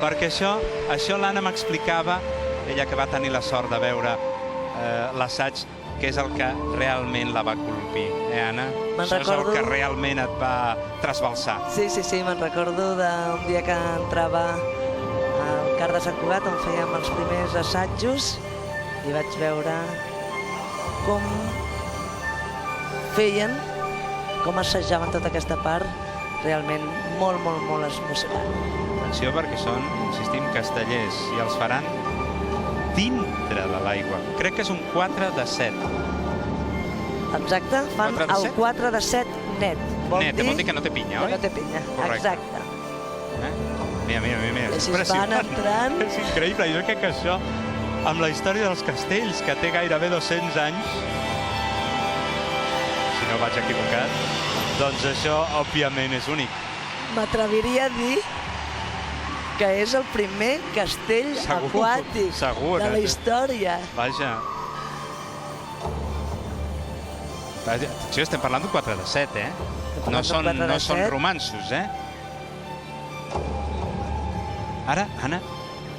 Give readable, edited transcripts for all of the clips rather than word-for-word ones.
Perquè això l'Anna m'explicava, ella que va tenir la sort de veure l'assaig, que és el que realment la va colpir, Anna? Això és el que realment et va trasbalsar. Sí, me'n recordo d'un dia que entrava al CAR de Sant Cugat, on fèiem els primers assajos, i vaig veure com feien, com assajaven tota aquesta part, realment molt emocionant. Atenció, perquè són, insistim, castellers, i els faran dintre de l'aigua. Crec que és un 4 de 7. Exacte, fan el 4 de 7 net. Net, vol dir que no té pinya, oi? Que no té pinya, exacte. Mira, és impressionant. És increïble, jo crec que això, amb la història dels castells, que té gairebé 200 anys, si no vaig equivocat, doncs això, òbviament, és únic. M'atreviria a dir que és el primer castell aquàtic de la història. Vaja. Atenció, estem parlant d'un 4 de 7, eh? No són romanços, eh? Ara, Anna,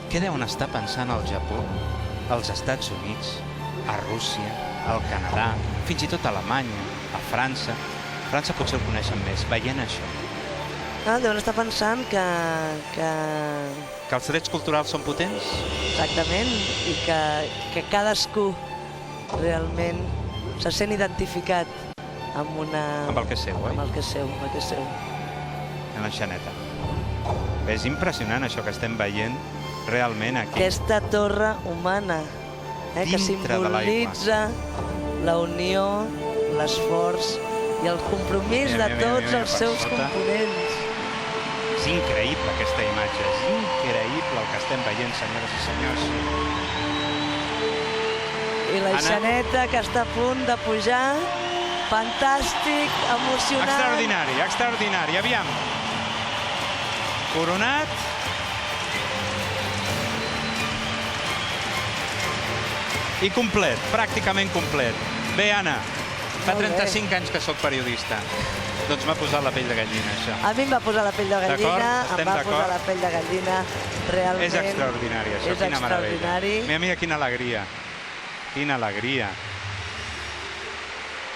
què deuen estar pensant al Japó, als Estats Units, a Rússia, al Canadà, fins i tot a Alemanya, a França? França potser ho coneixen més, veient això. Deuen estar pensant que els drets culturals són potents? Exactament, i que cadascú realment se sent identificat amb el que és seu, oi? Amb el que és seu, En la Xaneta. És impressionant això que estem veient realment aquí. Aquesta torre humana, que simbolitza la unió, l'esforç i el compromís de tots els seus components. És increïble aquesta imatge, és increïble el que estem veient, senyores i senyors. I la Xaneta, que està a punt de pujar, fantàstic, emocionant. Extraordinari, aviam. Coronat. I complet, pràcticament complet. Bé, Anna, fa 35 anys que sóc periodista. Doncs m'ha posat la pell de gallina, això. A mi em va posar la pell de gallina, em va posar la pell de gallina, realment. És extraordinari, això, quina meravella. Mira, quina alegria. Quina alegria.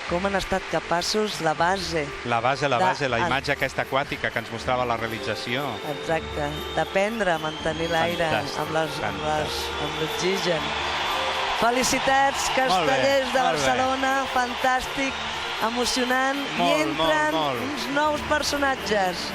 Com han estat capaços, la base. La base, la imatge aquesta aquàtica que ens mostrava la realització. Exacte, d'aprendre a mantenir l'aire amb l'oxigen. Felicitats, castellers de Barcelona, fantàstic, emocionant, i entren uns nous personatges.